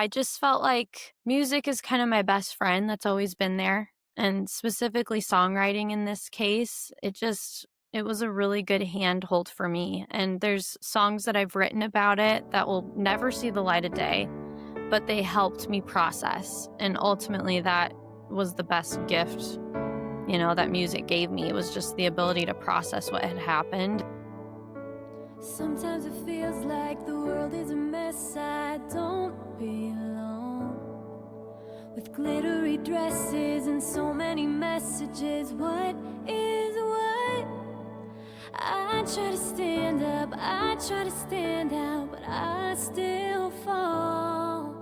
I just felt like music is kind of my best friend that's always been there. And specifically songwriting in this case, it was a really good handhold for me. And there's songs that I've written about it that will never see the light of day, but they helped me process. And ultimately, that was the best gift, that music gave me. It was just the ability to process what had happened. Sometimes it feels like the world is a mess. I don't belong. With glittery dresses and so many messages, what is what? I try to stand up, I try to stand out, but I still fall.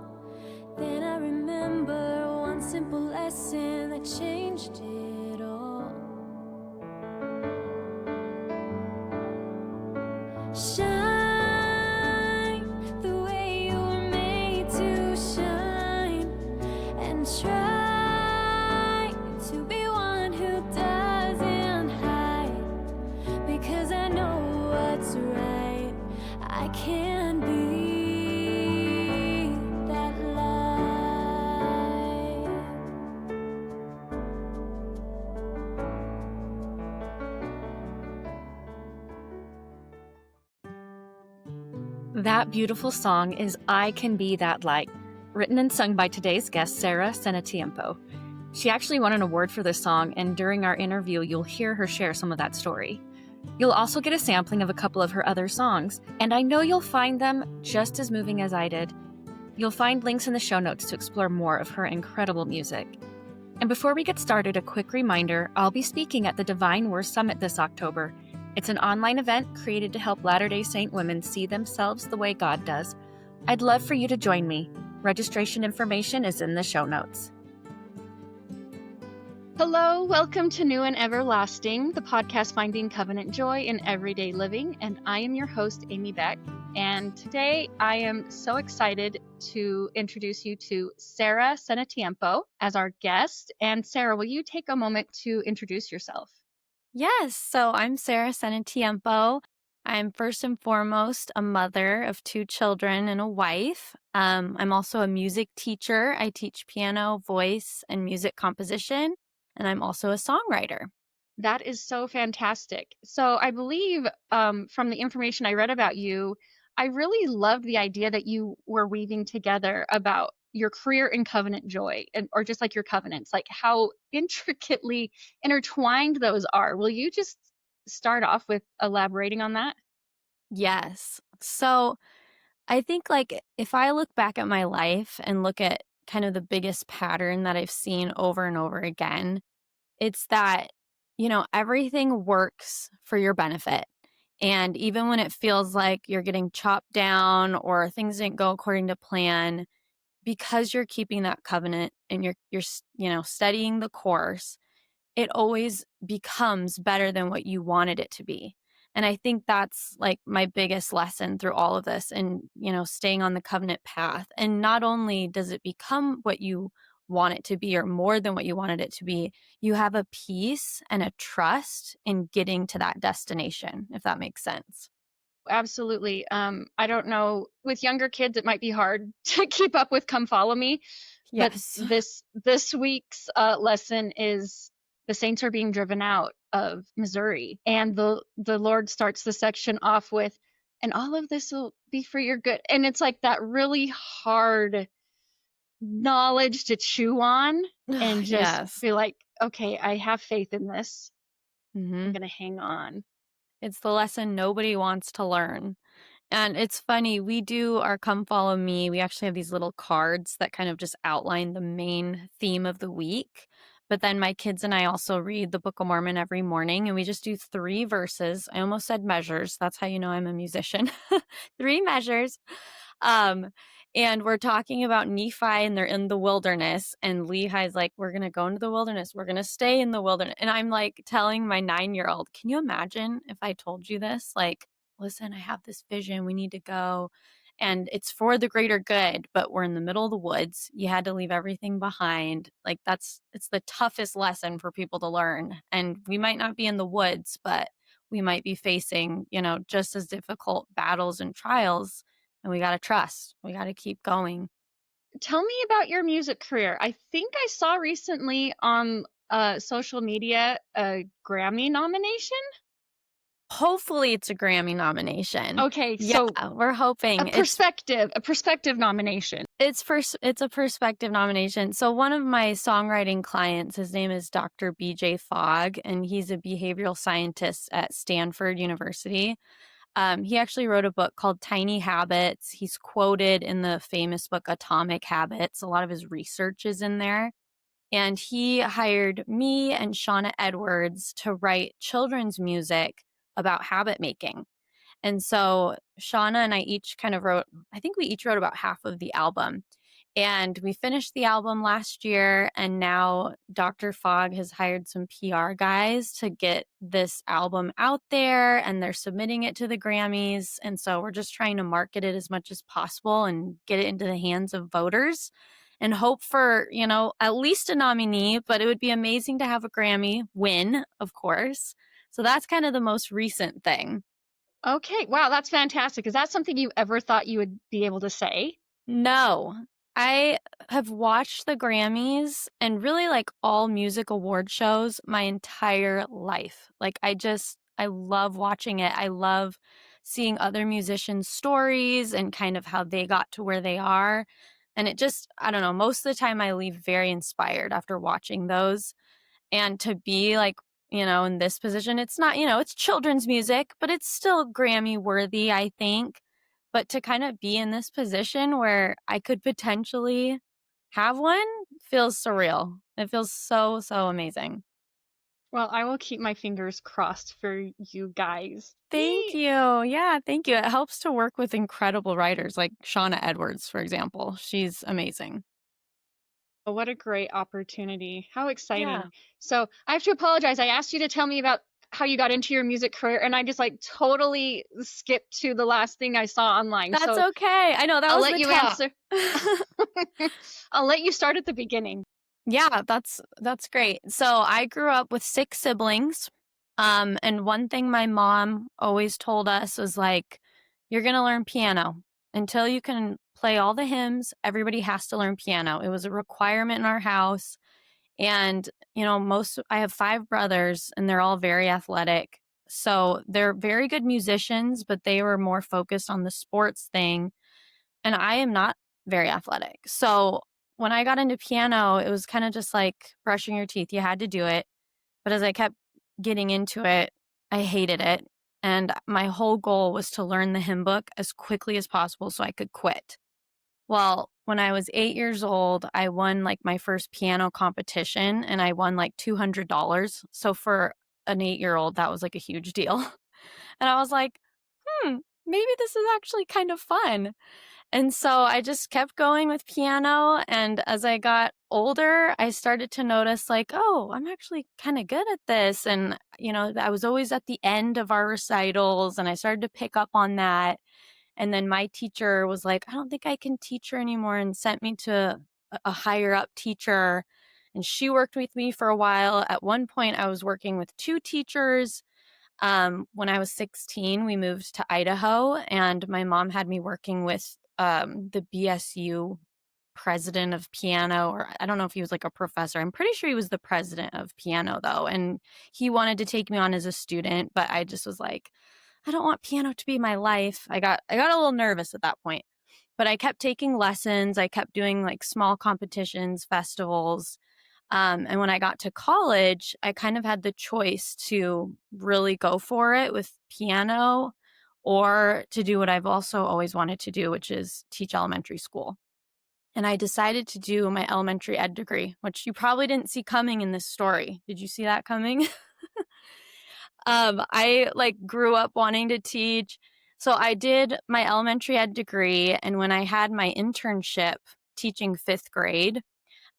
Then I remember one simple lesson that changed it all. Shine the way you were made to shine, and try to be one who doesn't hide, because I know what's right. I can be that light. That beautiful song is I Can Be That Light, written and sung by today's guest, Sara Cenatiempo. She actually won an award for this song, and during our interview, you'll hear her share some of that story. You'll also get a sampling of a couple of her other songs, and I know you'll find them just as moving as I did. You'll find links in the show notes to explore more of her incredible music. And before we get started, a quick reminder, I'll be speaking at the Divine Worth Summit this October. It's an online event created to help Latter-day Saint women see themselves the way God does. I'd love for you to join me. Registration information is in the show notes. Hello, welcome to New and Everlasting, the podcast finding covenant joy in everyday living, and I am your host, Amy Beck. And today I am so excited to introduce you to Sara Cenatiempo as our guest. And Sara, will you take a moment to introduce yourself? Yes, so I'm Sara Cenatiempo. I'm first and foremost a mother of 2 children and a wife. I'm also a music teacher. I teach piano, voice, and music composition, and I'm also a songwriter. That is so fantastic. So I believe from the information I read about you, I really loved the idea that you were weaving together about your career and covenant joy, or just like your covenants, like how intricately intertwined those are. Will you just start off with elaborating on that? Yes. So I think like if I look back at my life and look at kind of the biggest pattern that I've seen over and over again, it's that, everything works for your benefit. And even when it feels like you're getting chopped down or things didn't go according to plan, because you're keeping that covenant and you're studying the course, it always becomes better than what you wanted it to be. And I think that's like my biggest lesson through all of this and, staying on the covenant path. And not only does it become what you want it to be or more than what you wanted it to be, you have a peace and a trust in getting to that destination, if that makes sense. Absolutely. I don't know, with younger kids, it might be hard to keep up with Come Follow Me. But Yes. this week's lesson is the saints are being driven out of Missouri, and the Lord starts the section off with, and all of this will be for your good. And it's like that really hard knowledge to chew on and just Yes. be like, okay, I have faith in this. hmm I'm gonna hang on. It's the lesson nobody wants to learn. And it's funny, we do our Come Follow Me. We actually have these little cards that kind of just outline the main theme of the week. But then my kids and I also read the Book of Mormon every morning, and we just do 3 verses. I almost said measures. That's how you know I'm a musician. 3 measures. Um, and we're talking about Nephi, and they're in the wilderness. And Lehi's like, we're going to go into the wilderness. We're going to stay in the wilderness. And I'm like telling my 9-year-old, can you imagine if I told you this? Like, listen, I have this vision. We need to go. And it's for the greater good, but we're in the middle of the woods. You had to leave everything behind. Like it's the toughest lesson for people to learn. And we might not be in the woods, but we might be facing, just as difficult battles and trials. And we got to trust. We got to keep going. tell me about your music career. I think I saw recently on social media a Grammy nomination. Hopefully it's a Grammy nomination. Okay, Yeah, so we're hoping. a perspective nomination. It's a perspective nomination. So one of my songwriting clients, his name is Dr. BJ Fogg, and he's a behavioral scientist at Stanford University. He actually wrote a book called Tiny Habits. He's quoted in the famous book Atomic Habits. A lot of his research is in there. And he hired me and Shauna Edwards to write children's music about habit making. And so Shauna and I each kind of wrote, I think we each wrote about half of the album. And we finished the album last year. And now Dr. Fogg has hired some PR guys to get this album out there, and they're submitting it to the Grammys. And so we're just trying to market it as much as possible and get it into the hands of voters and hope for, at least a nominee, but it would be amazing to have a Grammy win, of course. So that's kind of the most recent thing. Okay, wow, that's fantastic. Is that something you ever thought you would be able to say? No, I have watched the Grammys and really like all music award shows my entire life. Like I love watching it. I love seeing other musicians' stories and kind of how they got to where they are. And it just, I don't know, most of the time I leave very inspired after watching those. And to be like, in this position, it's not, it's children's music, but it's still Grammy worthy, I think. But to kind of be in this position where I could potentially have one feels surreal. It feels so, so amazing. Well, I will keep my fingers crossed for you guys. Thank you. Yeah, thank you. It helps to work with incredible writers like Shauna Edwards, for example. She's amazing. Oh, what a great opportunity. How Yeah. exciting. So I have to apologize. I asked you to tell me about how you got into your music career, and I just like totally skipped to the last thing I saw online. That's So okay. I know that I'll was let the you top. answer. I'll let you start at the beginning. Yeah, that's great. So I grew up with 6 siblings. And one thing my mom always told us was like, you're going to learn piano. Until you can play all the hymns, everybody has to learn piano. It was a requirement in our house. And, I have 5 brothers and they're all very athletic. So they're very good musicians, but they were more focused on the sports thing. And I am not very athletic. So when I got into piano, it was kind of just like brushing your teeth. You had to do it. But as I kept getting into it, I hated it. And my whole goal was to learn the hymn book as quickly as possible so I could quit. Well, when I was 8 years old, I won like my first piano competition and I won like $200. So for an 8-year old, that was like a huge deal. And I was like, maybe this is actually kind of fun. And so I just kept going with piano. And as I got older, I started to notice, like, oh, I'm actually kind of good at this. And, I was always at the end of our recitals, and I started to pick up on that. And then my teacher was like, I don't think I can teach her anymore, and sent me to a higher up teacher. And she worked with me for a while. At one point, I was working with 2 teachers. When I was 16, we moved to Idaho, and my mom had me working with the BSU president of piano, or I don't know if he was like a professor. I'm pretty sure he was the president of piano, though. And he wanted to take me on as a student, but I just was like, I don't want piano to be my life. I got a little nervous at that point, but I kept taking lessons. I kept doing like small competitions, festivals. And when I got to college, I kind of had the choice to really go for it with piano or to do what I've also always wanted to do, which is teach elementary school. And I decided to do my elementary ed degree, which you probably didn't see coming in this story. Did you see that coming? I like grew up wanting to teach. So I did my elementary ed degree. And when I had my internship teaching 5th grade,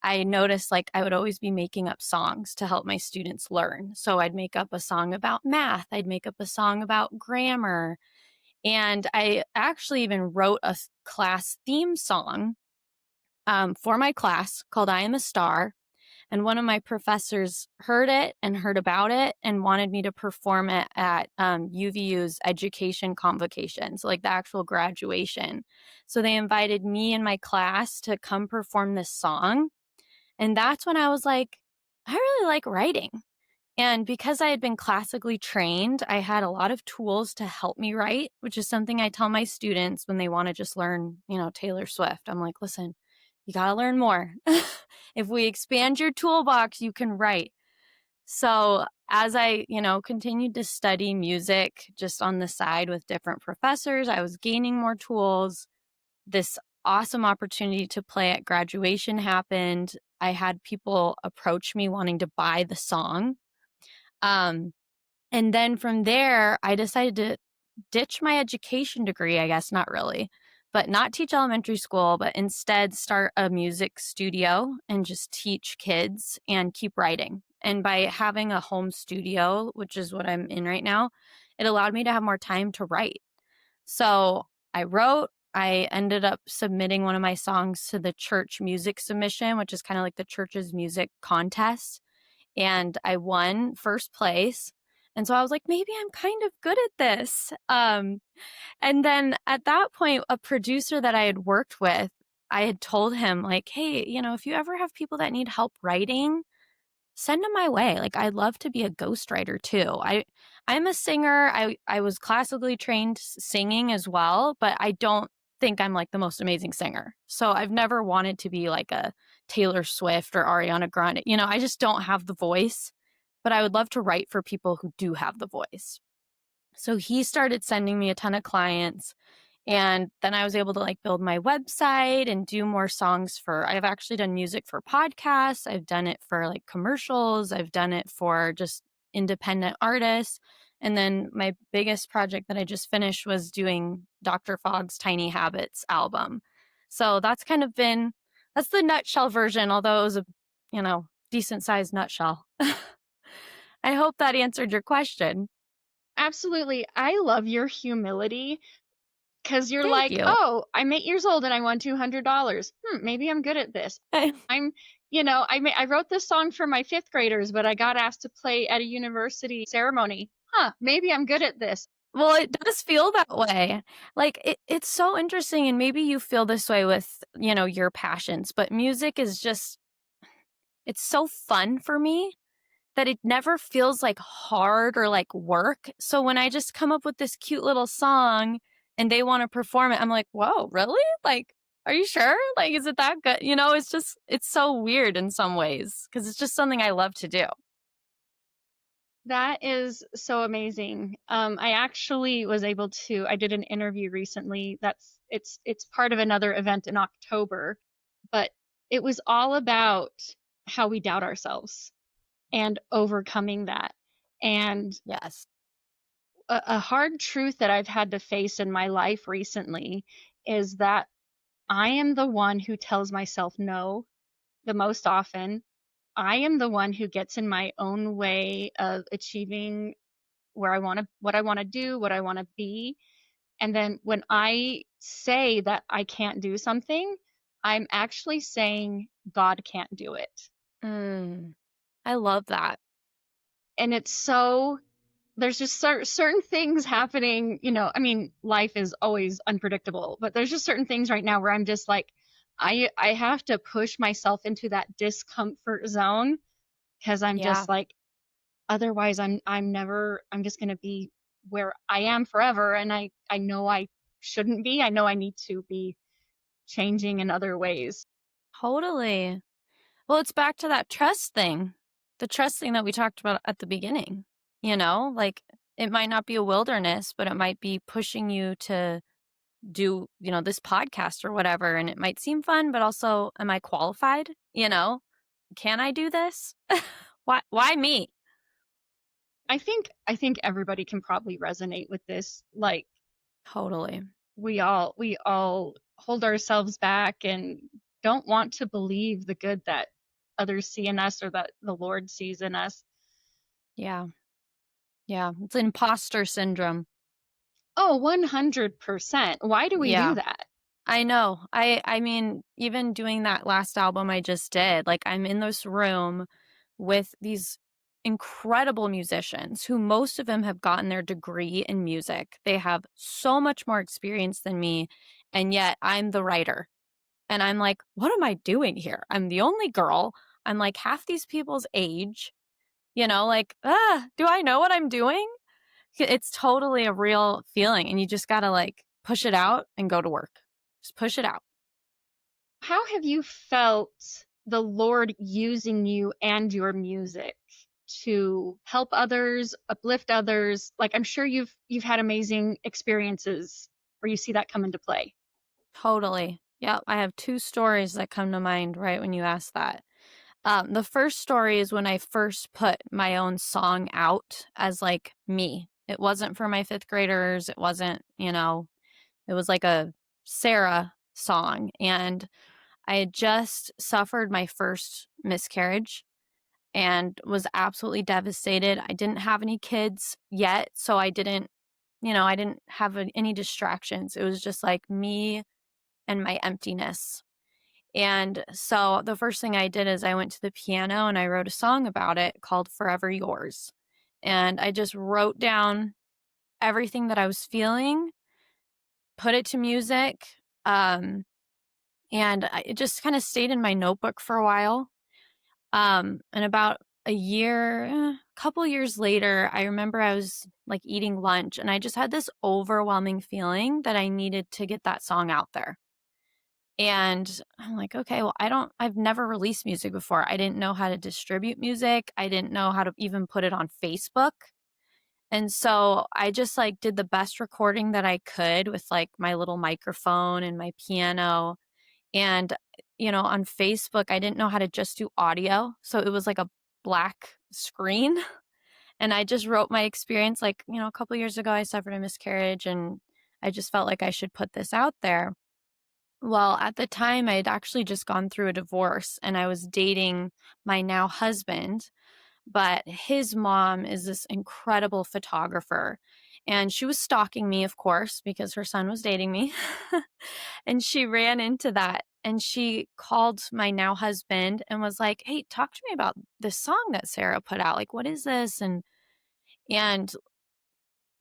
I noticed like I would always be making up songs to help my students learn. So I'd make up a song about math, I'd make up a song about grammar. And I actually even wrote a class theme song for my class called I Am a Star. And one of my professors heard it and heard about it and wanted me to perform it at UVU's education convocation, so like the actual graduation. So they invited me and my class to come perform this song. And that's when I was like, I really like writing. And because I had been classically trained, I had a lot of tools to help me write, which is something I tell my students when they want to just learn, Taylor Swift. I'm like, listen, you got to learn more. If we expand your toolbox, you can write. So as I, continued to study music just on the side with different professors, I was gaining more tools. This awesome opportunity to play at graduation happened. I had people approach me wanting to buy the song. And then from there, I decided to ditch my education degree, I guess, not really, but not teach elementary school, but instead start a music studio and just teach kids and keep writing. And by having a home studio, which is what I'm in right now, it allowed me to have more time to write. So I wrote, I ended up submitting one of my songs to the church music submission, which is kind of like the church's music contest. And I won first place. And so I was like, maybe I'm kind of good at this. And then at that point, a producer that I had worked with, I had told him, like, hey, if you ever have people that need help writing, send them my way. Like, I'd love to be a ghostwriter too. I'm a singer. I was classically trained singing as well, but I don't think I'm like the most amazing singer. So I've never wanted to be like a Taylor Swift or Ariana Grande. I just don't have the voice, but I would love to write for people who do have the voice. So he started sending me a ton of clients. And then I was able to like build my website and do more songs I've actually done music for podcasts. I've done it for like commercials. I've done it for just independent artists. And then my biggest project that I just finished was doing Dr. Fogg's Tiny Habits album. So that's that's the nutshell version, although it was a, decent sized nutshell. I hope that answered your question. Absolutely. I love your humility because you're Thank like, you. oh, I'm 8 years old and I won $200. Maybe I'm good at this. I'm, I wrote this song for my fifth graders, but I got asked to play at a university ceremony. Maybe I'm good at this. Well, it does feel that way. Like it's so interesting, and maybe you feel this way with, your passions, but music is just, it's so fun for me that it never feels like hard or like work. So when I just come up with this cute little song and they want to perform it, I'm like, whoa, really? Like, are you sure? Like, is it that good? It's so weird in some ways because it's just something I love to do. That is so amazing. I actually was able to, I did an interview recently it's part of another event in October, but it was all about how we doubt ourselves and overcoming that. And Yes. a hard truth that I've had to face in my life recently is that I am the one who tells myself no the most often. I am the one who gets in my own way of achieving what I want to do, what I want to be. And then when I say that I can't do something, I'm actually saying God can't do it. Mm, I love that. And it's so there's just certain things happening, I mean, life is always unpredictable, but there's just certain things right now where I'm just like I have to push myself into that discomfort zone because I'm Yeah, just like otherwise I'm just going to be where I am forever, and I know I shouldn't be. I know I need to be changing in other ways. totally. Well, it's back to that trust thing, the trust thing that we talked about at the beginning. Like it might not be a wilderness, but it might be pushing you to do, this podcast or whatever. And it might seem fun, but also, am I qualified? Can I do this? Why me? I think everybody can probably resonate with this. Like Totally. we all hold ourselves back and don't want to believe the good that others see in us or that the Lord sees in us. Yeah. Yeah. It's imposter syndrome. Oh, 100%. Why do we do Yeah. that? I know. I mean, even doing that last album I just did, like, I'm in this room with these incredible musicians who most of them have gotten their degree in music. They have so much more experience than me, and yet I'm the writer. And I'm like, "What am I doing here? I'm the only girl. I'm, like, half these people's age." Like, do I know what I'm doing?" It's totally a real feeling, and you just gotta, like, push it out and go to work. Just push it out. How have you felt the Lord using you and your music to help others, uplift others? Like I'm sure you've had amazing experiences where you see that come into play. Totally. Yep, I have 2 stories that come to mind right when you ask that. The first story is when I first put my own song out as, like, me. It wasn't for my 5th graders, it wasn't, it was like a Sarah song, and I had just suffered my first miscarriage and was absolutely devastated. I didn't have any kids yet, so I didn't have any distractions. It was just, like, me and my emptiness. And so the first thing I did is I went to the piano and I wrote a song about it called Forever Yours. And I just wrote down everything that I was feeling, put it to music, um, it just kind of stayed in my notebook for a while. And about couple years later, I remember I was like eating lunch and I just had this overwhelming feeling that I needed to get that song out there. And I'm like, okay, well, I've never released music before. I didn't know how to distribute music. I didn't know how to even put it on Facebook. And so I just like did the best recording that I could with like my little microphone and my piano. And, on Facebook, I didn't know how to just do audio. So it was like a black screen. And I just wrote my experience like, a couple years ago, I suffered a miscarriage and I just felt like I should put this out there. Well, at the time, I had actually just gone through a divorce and I was dating my now husband, but his mom is this incredible photographer. And she was stalking me, of course, because her son was dating me. And she ran into that and she called my now husband and was like, "Hey, talk to me about this song that Sarah put out. Like, what is this?" And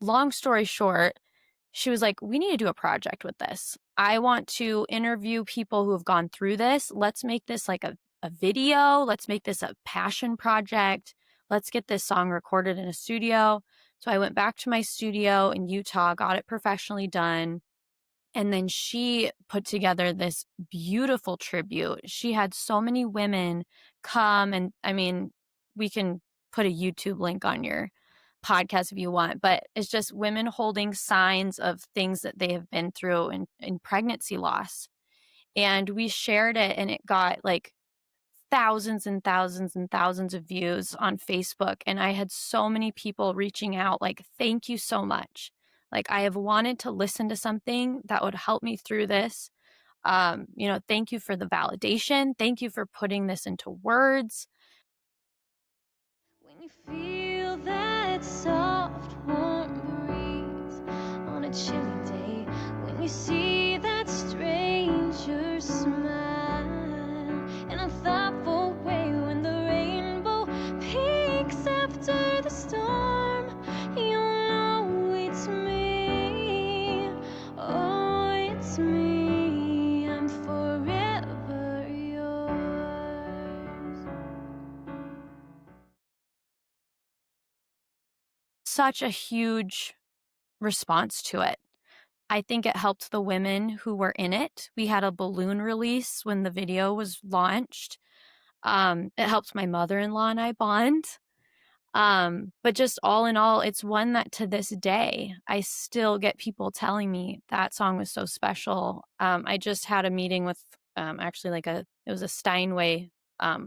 long story short, she was like, "We need to do a project with this. I want to interview people who have gone through this. Let's make this like a video. Let's make this a passion project. Let's get this song recorded in a studio." So I went back to my studio in Utah, got it professionally done. And then she put together this beautiful tribute. She had so many women come, and I mean, we can put a YouTube link on your podcast if you want, but it's just women holding signs of things that they have been through in pregnancy loss. And we shared it, and it got like thousands and thousands and thousands of views on Facebook. And I had so many people reaching out, like, "Thank you so much. Like, I have wanted to listen to something that would help me through this. Thank you for the validation. Thank you for putting this into words." When you feel that soft, warm breeze on a chilly day, when you see that stranger smile in a thoughtful way, when the rainbow peaks after the storm, you know it's me. Oh, it's me. I'm forever yours. Such a huge response to it. I think it helped the women who were in it. We had a balloon release when the video was launched. It helped my mother-in-law and I bond. But just all in all, it's one that to this day, I still get people telling me that song was so special. I just had a meeting with actually it was a Steinway. I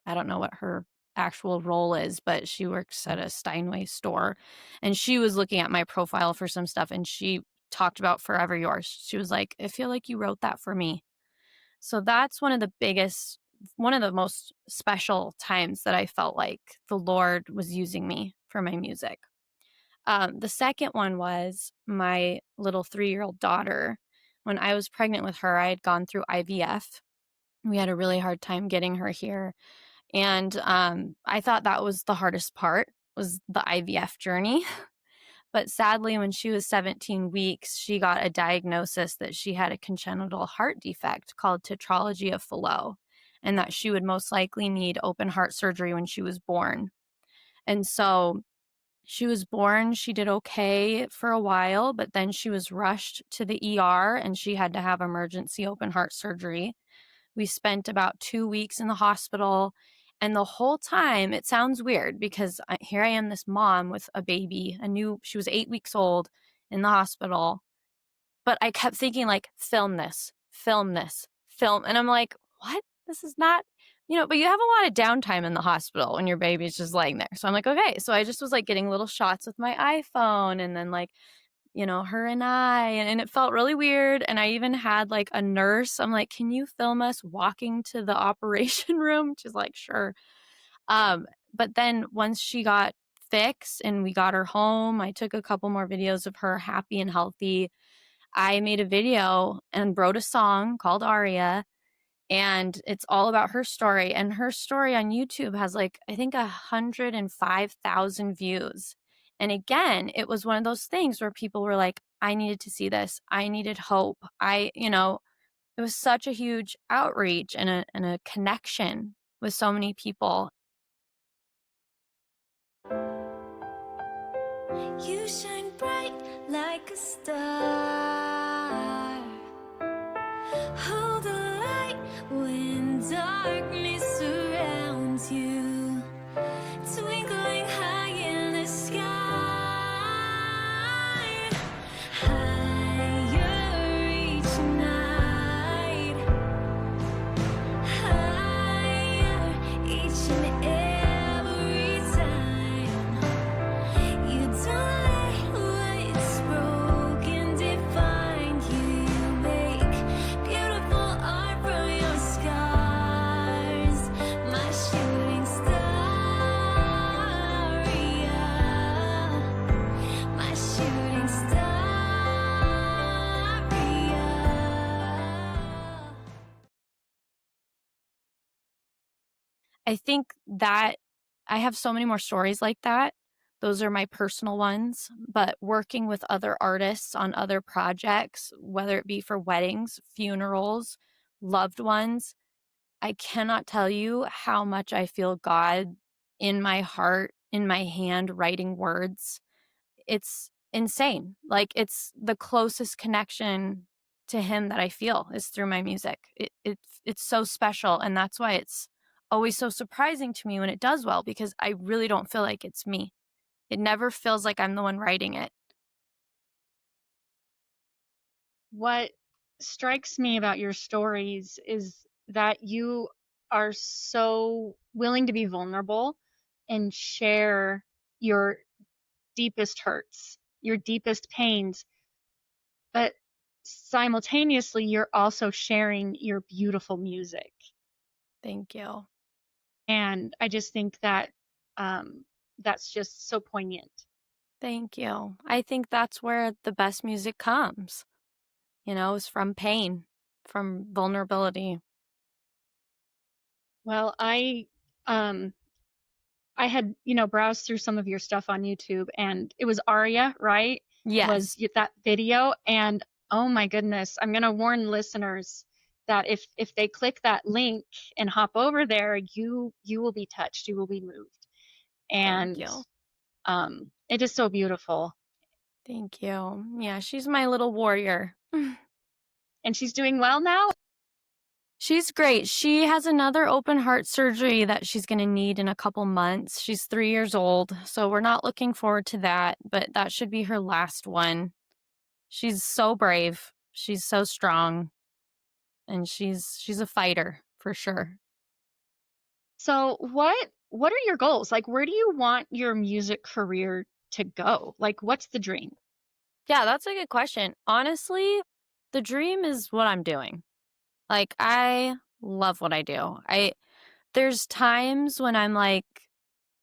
don't know what her actual role is, but she works at a Steinway store. And she was looking at my profile for some stuff and she talked about Forever Yours. She was like, "I feel like you wrote that for me." So that's one of the most special times that I felt like the Lord was using me for my music. The second one was my little 3-year-old daughter. when I was pregnant with her, I had gone through IVF. We had a really hard time getting her here. And I thought that was the hardest part, was the IVF journey. But sadly, when she was 17 weeks, she got a diagnosis that she had a congenital heart defect called tetralogy of Fallot, and that she would most likely need open heart surgery when she was born. And so she was born, she did okay for a while, but then she was rushed to the ER and she had to have emergency open heart surgery. We spent about 2 weeks in the hospital. And the whole time, it sounds weird because here I am, this mom with a baby, she was 8 weeks old in the hospital. But I kept thinking, like, film this, film this, film. And I'm like, what? This is not, but you have a lot of downtime in the hospital when your baby's just laying there. So I'm like, okay. So I just was like getting little shots with my iPhone and then like, her and I, and it felt really weird. And I even had like a nurse. I'm like, can you film us walking to the operation room? She's like, sure. But then once she got fixed and we got her home, I took a couple more videos of her happy and healthy. I made a video and wrote a song called Aria, and it's all about her story. And her story on YouTube has like, I think 105,000 views. And again, it was one of those things where people were like, I needed to see this. I needed hope. It was such a huge outreach and a connection with so many people. You shine bright like a star. Hold the light when darkness surrounds you. Twinkling high in the sky. Higher each night. Higher each and every time. You don't let what's broken define you. You make beautiful art from your scars. My shooting star, yeah. My shooting star, yeah. I think that I have so many more stories like that. Those are my personal ones, but working with other artists on other projects, whether it be for weddings, funerals, loved ones, I cannot tell you how much I feel God in my heart, in my hand, writing words. It's insane. Like, it's the closest connection to Him that I feel is through my music. It's so special, and that's why it's always so surprising to me when it does well, because I really don't feel like it's me. It never feels like I'm the one writing it. What strikes me about your stories is that you are so willing to be vulnerable and share your deepest hurts, your deepest pains, but simultaneously, you're also sharing your beautiful music. Thank you. And I just think that that's just so poignant. Thank you. I think that's where the best music comes, is from pain, from vulnerability. Well, I had, browsed through some of your stuff on YouTube, and it was Aria, right? Yes. That video, and oh my goodness, I'm going to warn listeners that if they click that link and hop over there, you will be touched, you will be moved. Thank And you. it is so beautiful. Thank you. Yeah, she's my little warrior. And she's doing well now? She's great. She has another open heart surgery that she's going to need in a couple months. She's 3 years old, so we're not looking forward to that, but that should be her last one. She's so brave. She's so strong. And she's a fighter for sure. So what are your goals? Like, where do you want your music career to go? Like, what's the dream? Yeah, that's a good question. Honestly, the dream is what I'm doing. Like, I love what I do. There's times when I'm like,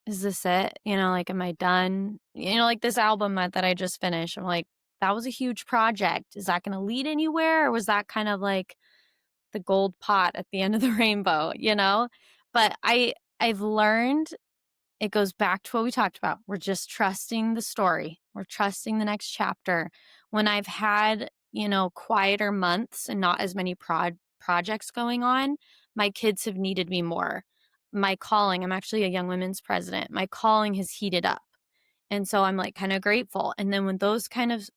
is this it? Like, am I done? Like this album that I just finished. I'm like, that was a huge project. Is that going to lead anywhere? Or was that kind of like the gold pot at the end of the rainbow, you know? But I've learned it goes back to what we talked about. We're just trusting the story. We're trusting the next chapter. When I've had, quieter months and not as many projects going on, my kids have needed me more. My calling, I'm actually a young women's president. My calling has heated up. And so I'm like kind of grateful. And then when those kind of,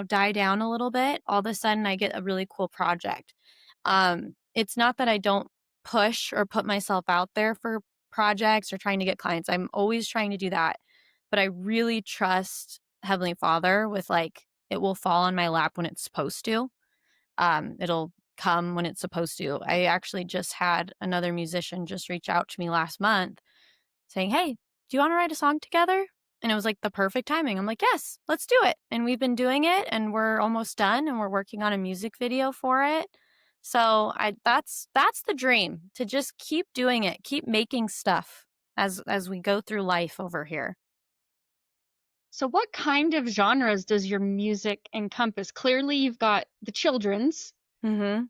die down a little bit, all of a sudden I get a really cool project. It's not that I don't push or put myself out there for projects or trying to get clients. I'm always trying to do that. But I really trust Heavenly Father with like, it will fall on my lap when it's supposed to. It'll come when it's supposed to. I actually just had another musician just reach out to me last month saying, "Hey, do you want to write a song together?" And it was like the perfect timing. I'm like, "Yes, let's do it." And we've been doing it and we're almost done and we're working on a music video for it. So that's the dream, to just keep doing it, keep making stuff as we go through life over here. So, what kind of genres does your music encompass? Clearly, you've Mhm.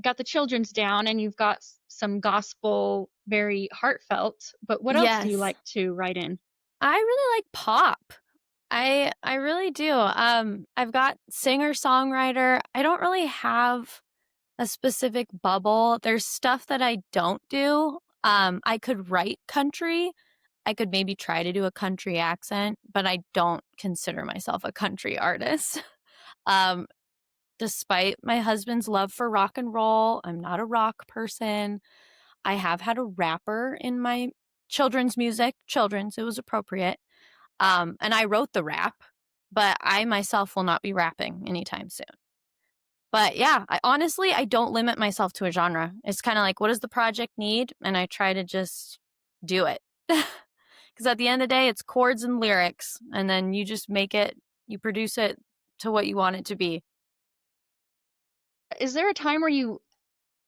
got the children's down, and you've got some gospel, very heartfelt. But what else do you Yes. like to write in? I really like pop. I really do. I've got singer-songwriter. I don't really have a specific bubble. There's stuff that I don't do. I could write country. I could maybe try to do a country accent, but I don't consider myself a country artist. Um, Despite my husband's love for rock and roll, I'm not a rock person. I have had a rapper in my children's music, it was appropriate. And I wrote the rap, but I myself will not be rapping anytime soon. But yeah, I don't limit myself to a genre. It's kind of like, what does the project need? And I try to just do it. Because at the end of the day, it's chords and lyrics. And then you just make it, you produce it to what you want it to be. Is there a time where you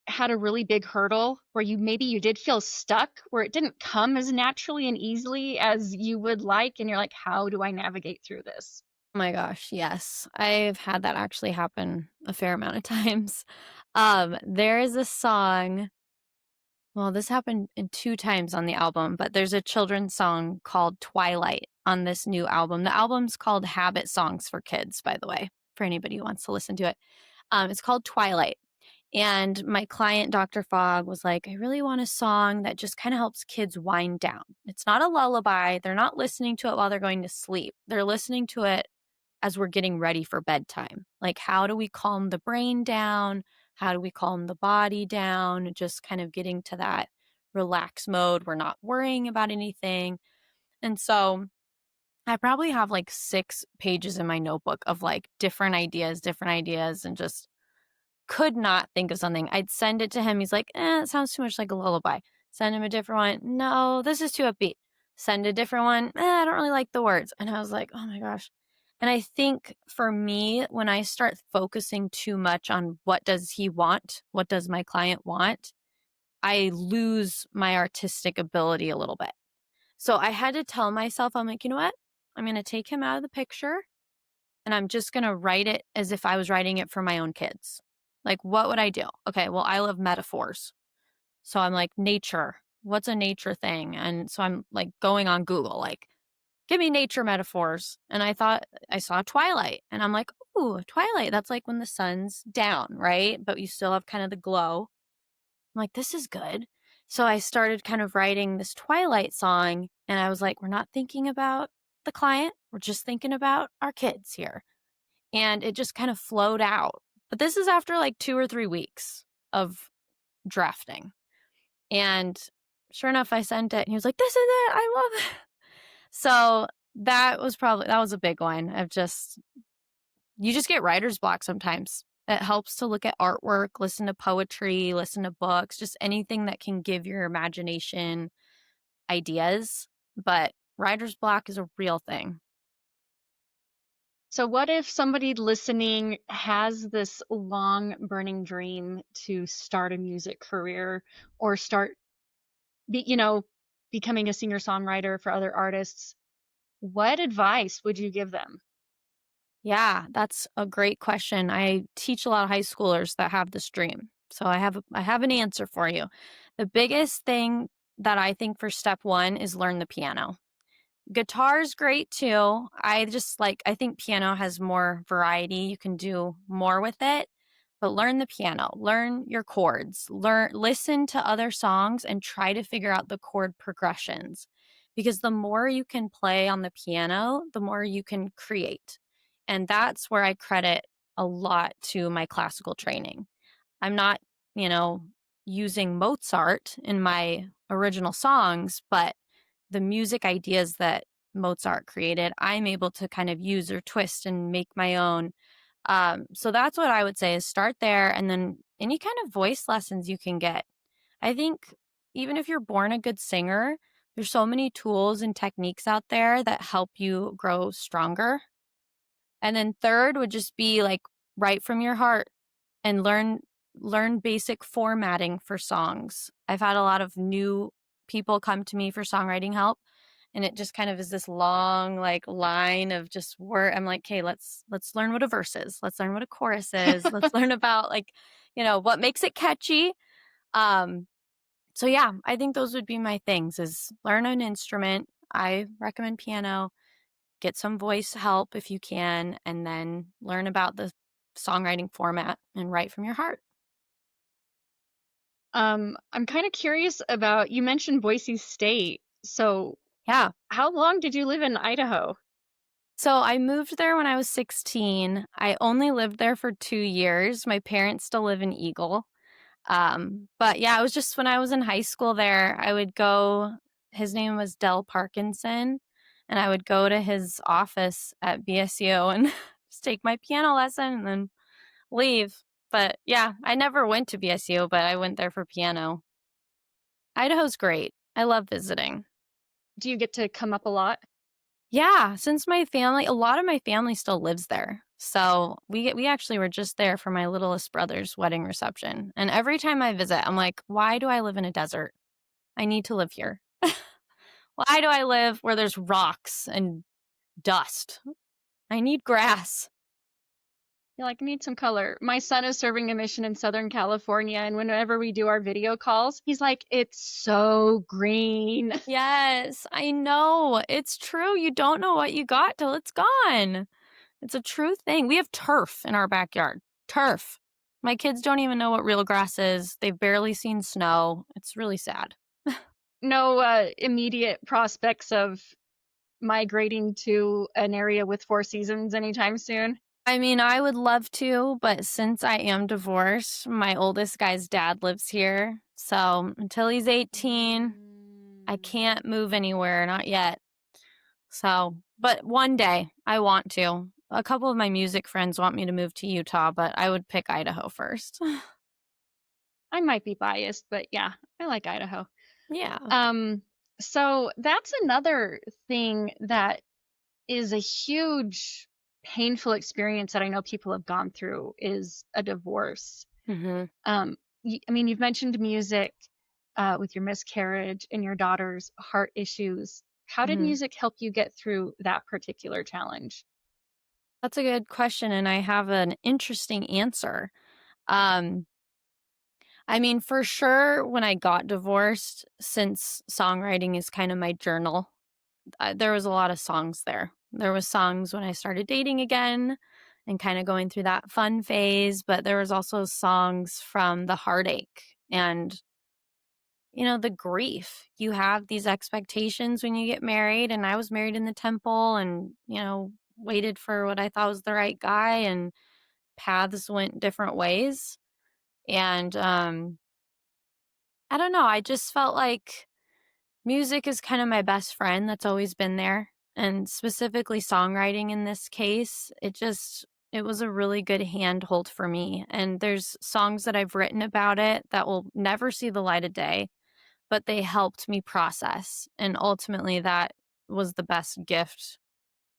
had a really big hurdle where you did feel stuck, where it didn't come as naturally and easily as you would like, and you're like, how do I navigate through this? Oh my gosh, yes. I've had that actually happen a fair amount of times. There is a song. Well, this happened in 2 times on the album, but there's a children's song called Twilight on this new album. The album's called Habit Songs for Kids, by the way, for anybody who wants to listen to it. It's called Twilight. And my client, Dr. Fogg, was like, I really want a song that just kind of helps kids wind down. It's not a lullaby. They're not listening to it while they're going to sleep. They're listening to it as we're getting ready for bedtime. Like, how do we calm the brain down? How do we calm the body down? Just kind of getting to that relax mode. We're not worrying about anything. And so I probably have like 6 pages in my notebook of like different ideas, and just could not think of something. I'd send it to him. He's like, it sounds too much like a lullaby. Send him a different one. No, this is too upbeat. Send a different one. I don't really like the words. And I was like, oh my gosh. And I think for me, when I start focusing too much on what does he want, what does my client want, I lose my artistic ability a little bit. So I had to tell myself, I'm like, you know what? I'm going to take him out of the picture and I'm just going to write it as if I was writing it for my own kids. Like, what would I do? Okay, well, I love metaphors. So I'm like, nature. What's a nature thing? And so I'm like going on Google, like, give me nature metaphors. And I thought I saw Twilight. And I'm like, ooh, Twilight. That's like when the sun's down, right? But you still have kind of the glow. I'm like, this is good. So I started kind of writing this Twilight song. And I was like, we're not thinking about the client. We're just thinking about our kids here. And it just kind of flowed out. But this is after like 2 or 3 weeks of drafting. And sure enough, I sent it and he was like, this is it. I love it. So that was a big one of just, you just get writer's block sometimes. It helps to look at artwork, listen to poetry, listen to books, just anything that can give your imagination ideas. But writer's block is a real thing. So, what if somebody listening has this long burning dream to start a music career or start, be, you know, becoming a singer songwriter for other artists? What advice would you give them? Yeah, that's a great question. I teach a lot of high schoolers that have this dream. So I have an answer for you. The biggest thing that I think for step 1 is learn the piano. Guitar's great too. I think piano has more variety. You can do more with it, but learn the piano, learn your chords, listen to other songs and try to figure out the chord progressions. Because the more you can play on the piano, the more you can create. And that's where I credit a lot to my classical training. I'm not, you know, using Mozart in my original songs, but the music ideas that Mozart created, I'm able to kind of use or twist and make my own. So that's what I would say is start there and then any kind of voice lessons you can get. I think even if you're born a good singer, there's so many tools and techniques out there that help you grow stronger. And then third would just be like write from your heart and learn basic formatting for songs. I've had a lot of new people come to me for songwriting help and it just kind of is this long like line of just word. I'm like, "Okay, let's learn what a verse is. Let's learn what a chorus is. Let's learn about like, what makes it catchy." Um so yeah, I think those would be my things is learn an instrument. I recommend piano, get some voice help if you can, and then learn about the songwriting format and write from your heart. I'm kind of curious about, you mentioned Boise State. So, Yeah. how long did you live in Idaho? So I moved there when I was 16. I only lived there for 2 years. My parents still live in Eagle. But yeah, it was just when I was in high school there, I would go his name was Del Parkinson, and I would go to his office at BSU and just take my piano lesson and then leave. But yeah, I never went to BSU, but I went there for piano. Idaho's great. I love visiting. Do you get to come up a lot? Yeah, since a lot of my family still lives there. So we actually were just there for my littlest brother's wedding reception. And every time I visit, I'm like, why do I live in a desert? I need to live here. Why do I live where there's rocks and dust? I need grass. You're like, I need some color. My son is serving a mission in Southern California, and whenever we do our video calls, he's like, it's so green. Yes, I know. It's true. You don't know what you got till it's gone. It's a true thing. We have turf in our backyard. Turf. My kids don't even know what real grass is. They've barely seen snow. It's really sad. No immediate prospects of migrating to an area with four seasons anytime soon. I mean, I would love to, but since I am divorced, my oldest guy's dad lives here. So until he's 18, I can't move anywhere, not yet. So, but one day I want to. A couple of my music friends want me to move to Utah, but I would pick Idaho first. I might be biased, but yeah, I like Idaho. Yeah. Um, so that's another thing that is a huge painful experience that I know people have gone through is a divorce. Hmm. I mean, you've mentioned music with your miscarriage and your daughter's heart issues. How did Hmm. music help you get through that particular challenge? That's a good question, and I have an interesting answer. Um, I mean, for sure, when I got divorced, since songwriting is kind of my journal, there was a lot of songs there. There was songs when I started dating again and kind of going through that fun phase, but there was also songs from the heartache and the grief. You have these expectations when you get married, and I was married in the temple and, waited for what I thought was the right guy, and paths went different ways. And I don't know, I just felt like music is kind of my best friend that's always been there. And specifically songwriting in this case, it was a really good handhold for me. And there's songs that I've written about it that will never see the light of day, but they helped me process. And ultimately that was the best gift,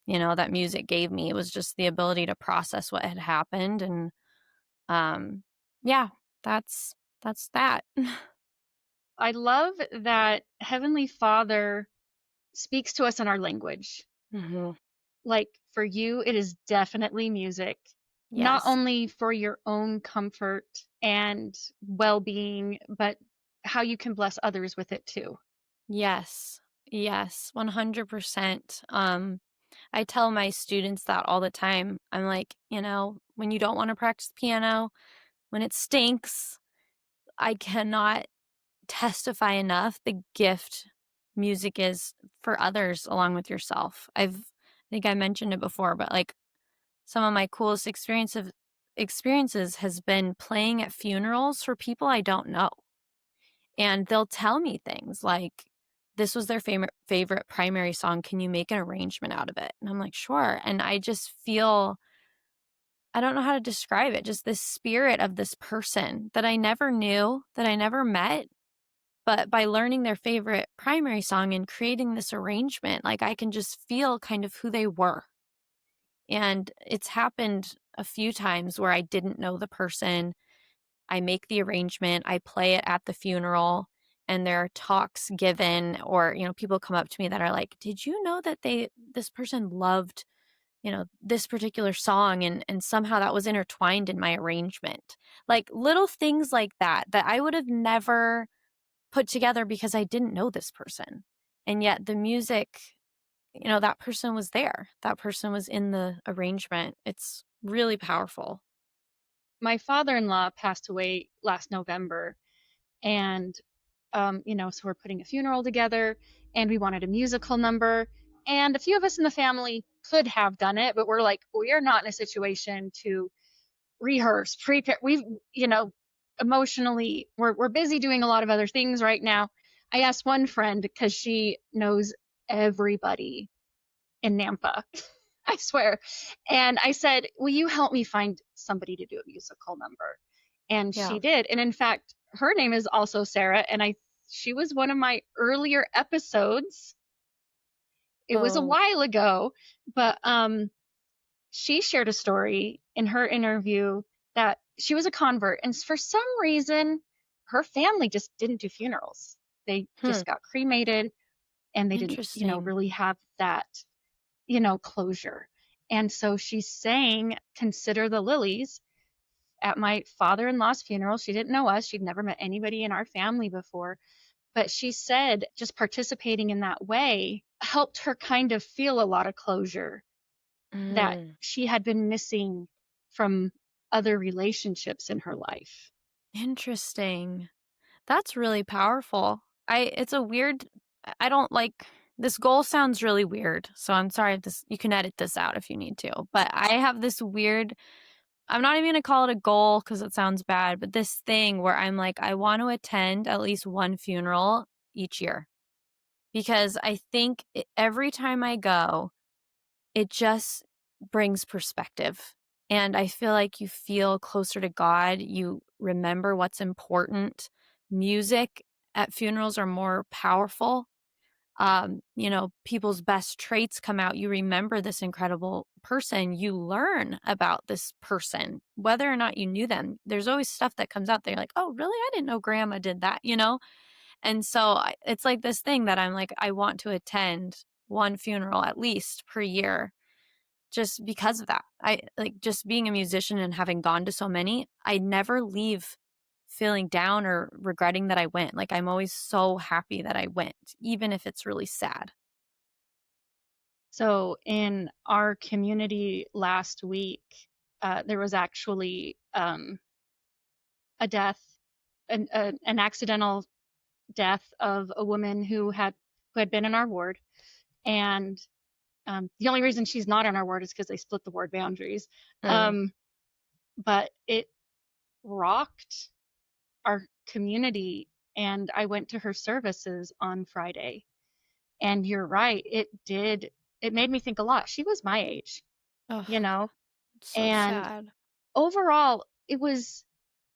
that music gave me. It was just the ability to process what had happened. And yeah, that's that. I love that Heavenly Father speaks to us in our language. Hmm. like for you, it is definitely music, not Yes. only for your own comfort and well being, but how you can bless others with it too. Yes. Yes. 100%. I tell my students that all the time. I'm like, when you don't want to practice piano, when it stinks, I cannot testify enough the gift music is for others along with yourself. I think I mentioned it before, but like some of my coolest experiences has been playing at funerals for people I don't know. And they'll tell me things like, this was their favorite primary song. Can you make an arrangement out of it? And I'm like, sure. And I just feel, I don't know how to describe it, just this spirit of this person that I never knew, that I never met. But by learning their favorite primary song and creating this arrangement, like I can just feel kind of who they were. And it's happened a few times where I didn't know the person. I make the arrangement, I play it at the funeral, and there are talks given, or people come up to me that are like, "Did you know that this person loved, this particular song and somehow that was intertwined in my arrangement." Like little things like that I would have never put together because I didn't know this person. And yet the music, that person was there. That person was in the arrangement. It's really powerful. My father in law passed away last November, and so we're putting a funeral together, and we wanted a musical number. And a few of us in the family could have done it, but we're like, we are not in a situation to rehearse, prepare. We've, emotionally, we're busy doing a lot of other things right now. I asked one friend because she knows everybody in Nampa, I swear. And I said, will you help me find somebody to do a musical number? And she Yeah. did. And in fact, her name is also Sarah. And she was one of my earlier episodes. It was a Oh. while ago, but she shared a story in her interview that she was a convert. And for some reason, her family just didn't do funerals. They Hmm. just got cremated, and they didn't, Interesting. really have that closure. And so she's saying, consider the lilies. At my father in law's funeral, she didn't know us. She'd never met anybody in our family before. But she said just participating in that way helped her kind of feel a lot of closure that Mm. she had been missing from other relationships in her life. Interesting. That's really powerful. It's a weird, I don't like, this goal sounds really weird. So I'm sorry if you can edit this out if you need to. But I have this weird, I'm not even going to call it a goal because it sounds bad, but this thing where I'm like, I want to attend at least one funeral each year because I think every time I go, it just brings perspective. And I feel like you feel closer to God. You remember what's important. Music at funerals are more powerful. People's best traits come out. You remember this incredible person. You learn about this person, whether or not you knew them. There's always stuff that comes out there like, oh, really? I didn't know grandma did that. And so it's like this thing that I'm like, I want to attend one funeral at least per year just because of that. I like just being a musician and having gone to so many, I never leave feeling down or regretting that I went. Like I'm always so happy that I went, even if it's really sad. So in our community last week, there was actually a death, an accidental death of a woman who had been in our ward. And the only reason she's not in our ward is because they split the ward boundaries. Mm. Um, but it rocked our community, and I went to her services on Friday. And you're right, it made me think a lot. She was my age, Oh, you know, it's so and sad. overall, it was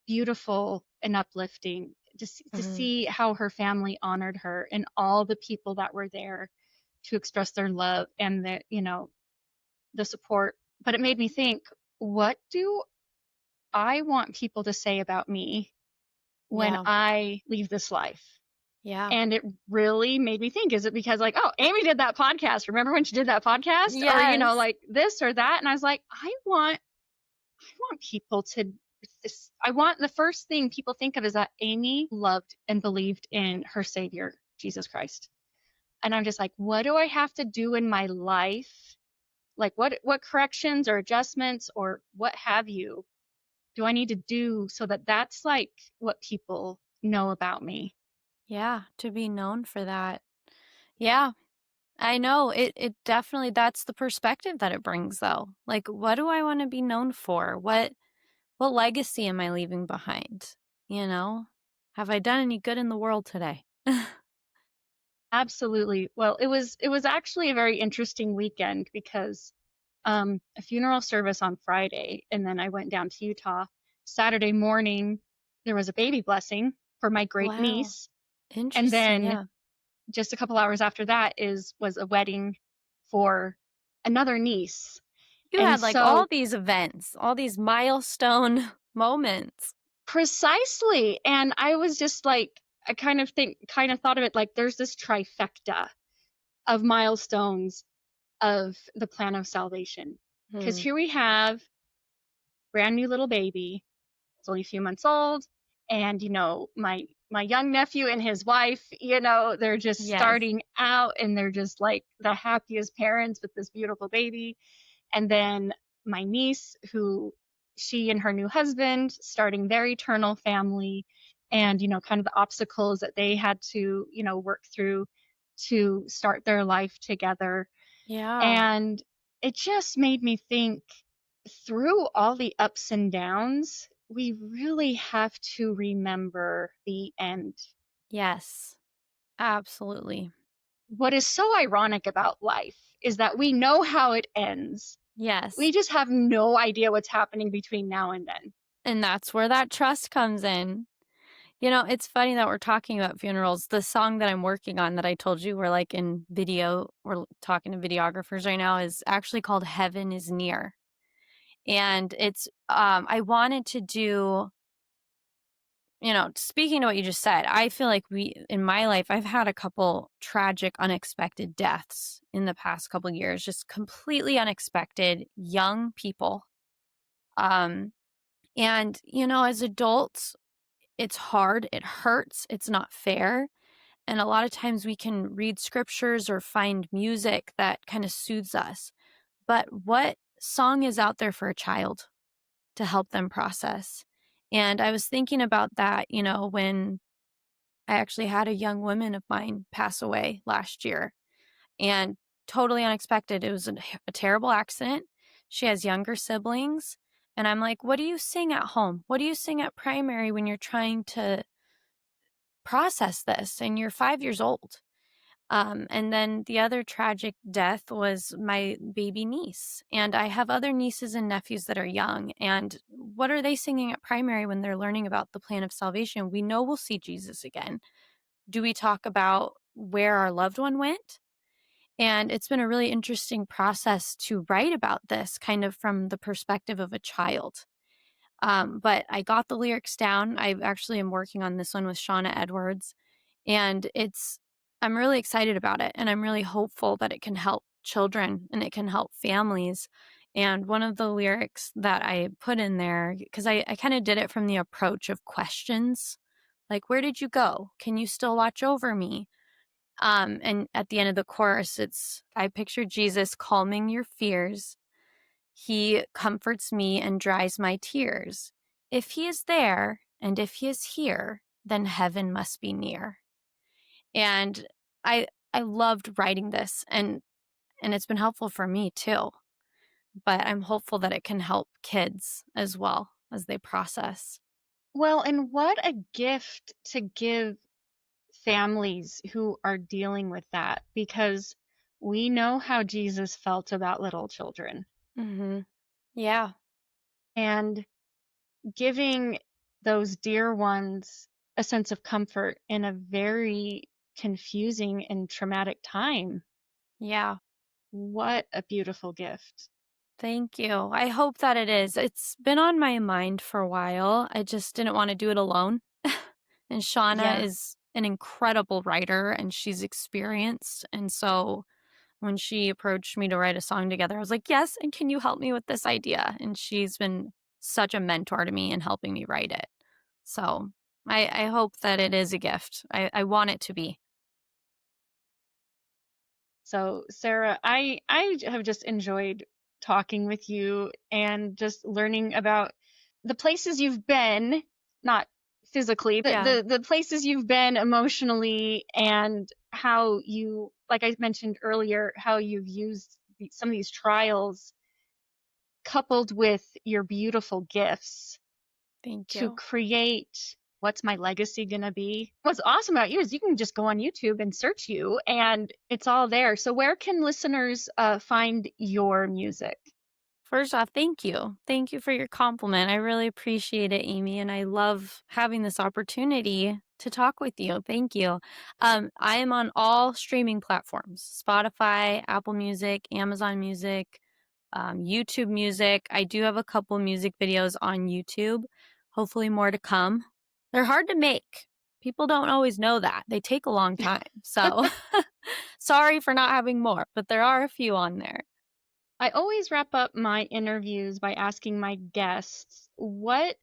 beautiful and uplifting to Mhm. see how her family honored her and all the people that were there to express their love and the support. But it made me think, what do I want people to say about me when Yeah. I leave this life? Yeah. And it really made me think, is it because like, oh, Amy did that podcast. Remember when she did that podcast? Or, Yes. like this or that. And I was like, I want people to I want the first thing people think of is that Amy loved and believed in her savior, Jesus Christ. And I'm just like, what do I have to do in my life? Like what corrections or adjustments or what have you do I need to do so that that's like what people know about me? Yeah, to be known for that. Yeah, I know. It definitely that's the perspective that it brings though. Like what do I want to be known for? What legacy am I leaving behind? You know? Have I done any good in the world today? Absolutely. Well, it was actually a very interesting weekend because a funeral service on Friday, and then I went down to Utah. Saturday morning, there was a baby blessing for my great Wow. niece, and Interesting, then yeah. just a couple hours after that was a wedding for another niece. You And had like all so these events, all these milestone moments. precisely, and I was just like, I kind of thought of it like there's this trifecta of milestones of the plan of salvation. Because Hmm. here we have brand new little baby. It's only a few months old, and my young nephew and his wife, they're just Yes. starting out, and they're just like the happiest parents with this beautiful baby. And then my niece, who she and her new husband starting their eternal family, and kind of the obstacles that they had to work through to start their life together. Yeah. And it just made me think, through all the ups and downs, we really have to remember the end. Yes. Absolutely. What is so ironic about life is that we know how it ends. We Yes. just have no idea what's happening between now and then. And that's where that trust comes in. You know, it's funny that we're talking about funerals. The song that I'm working on that I told you we're like in video, we're talking to videographers right now is actually called Heaven is Near. And it's I wanted to do, speaking to what you just said, I feel like in my life I've had a couple tragic unexpected deaths in the past couple years, just completely unexpected young people. Um and as adults, it's hard, it hurts, it's not fair. And a lot of times we can read scriptures or find music that kind of soothes us. But what song is out there for a child to help them process? And I was thinking about that, when I actually had a young woman of mine pass away last year, and totally unexpected. It was a terrible accident. She has younger siblings. And I'm like, what do you sing at home? What do you sing at primary when you're trying to process this and you're 5 years old? And then the other tragic death was my baby niece. And I have other nieces and nephews that are young. And what are they singing at primary when they're learning about the plan of salvation? We know we'll see Jesus again. Do we talk about where our loved one went? And it's been a really interesting process to write about this kind of from the perspective of a child. But I got the lyrics down. I actually am working on this one with Shauna Edwards, and I'm really excited about it. And I'm really hopeful that it can help children and it can help families. And one of the lyrics that I put in there, because I kind of did it from the approach of questions, like, where did you go? Can you still watch over me? And at the end of the chorus, I picture Jesus calming your fears. He comforts me and dries my tears. If he is there and if he is here, then heaven must be near. And I loved writing this, and it's been helpful for me too. But I'm hopeful that it can help kids as well as they process. Well, and what a gift to give families who are dealing with that, because we know how Jesus felt about little children. Mhm. Yeah. And giving those dear ones a sense of comfort in a very confusing and traumatic time. Yeah. What a beautiful gift. Thank you. I hope that it is. It's been on my mind for a while. I just didn't want to do it alone. And Shauna Yeah. is an incredible writer and she's experienced. And so when she approached me to write a song together, I was like, yes, and can you help me with this idea? And she's been such a mentor to me in helping me write it. So I hope that it is a gift. I want it to be. So, Sarah, I have just enjoyed talking with you and just learning about the places you've been, not physically, but Yeah, the places you've been emotionally, and how you, like I mentioned earlier, how you've used some of these trials coupled with your beautiful gifts thank to you. create what's my legacy gonna be. What's awesome about you is you can just go on YouTube and search you and it's all there. So where can listeners find your music? First off, thank you. Thank you for your compliment. I really appreciate it, Amy, and I love having this opportunity to talk with you. Thank you. I am on all streaming platforms: Spotify, Apple Music, Amazon Music, YouTube Music. I do have a couple music videos on YouTube, hopefully, more to come. They're hard to make. People don't always know that. They take a long time. So sorry for not having more, but there are a few on there. I always wrap up my interviews by asking my guests what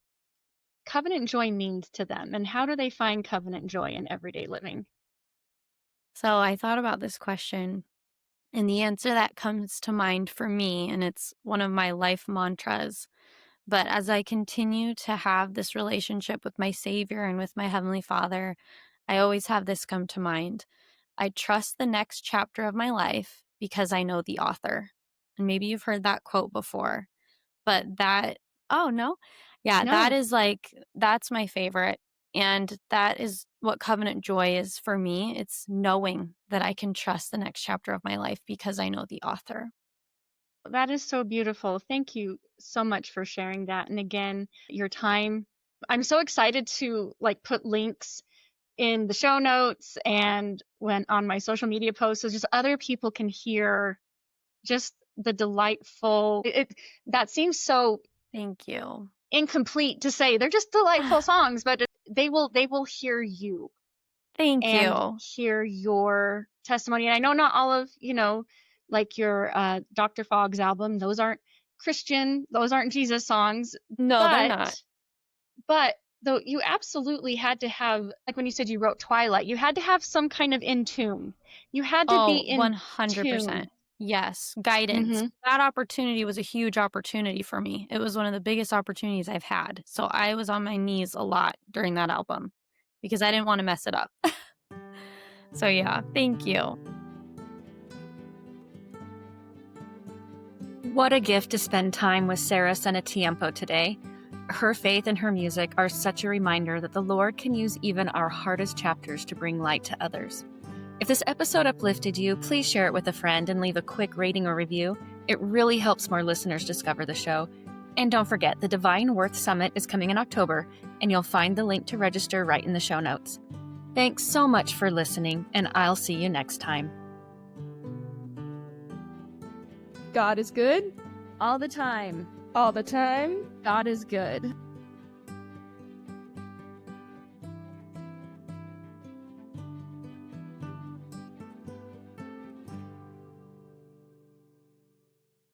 covenant joy means to them and how do they find covenant joy in everyday living? So I thought about this question, and the answer that comes to mind for me, and it's one of my life mantras, but as I continue to have this relationship with my Savior and with my Heavenly Father, I always have this come to mind. I trust the next chapter of my life because I know the author. And maybe you've heard that quote before. But that oh, no? Yeah, that No, is, that's my favorite, and that is what covenant joy is for me. It's knowing that I can trust the next chapter of my life because I know the author. that is so beautiful. Thank you so much for sharing that. And again, your time. I'm so excited to like put links in the show notes and when on my social media posts so just other people can hear just the delightful that seems so Thank you. incomplete to say they're just delightful songs, but they will hear you Thank and you. hear your testimony. And I know not all of like your Dr. Fogg's album, those aren't Christian, those aren't Jesus songs, No, they're but not. but though you absolutely had to have, like when you said you wrote Twilight, you had to have some kind of in tune. You had to be Oh, in 100%. tune. Yes, guidance. Hmm. That opportunity was a huge opportunity for me. It was one of the biggest opportunities I've had. So I was on my knees a lot during that album because I didn't want to mess it up. So yeah, thank you. What a gift to spend time with Sara Cenatiempo today. Her faith and her music are such a reminder that the Lord can use even our hardest chapters to bring light to others. If this episode uplifted you, please share it with a friend and leave a quick rating or review. It really helps more listeners discover the show. And don't forget, the Divine Worth Summit is coming in October, and you'll find the link to register right in the show notes. Thanks so much for listening, and I'll see you next time. God is good All the time. all the time. God is good.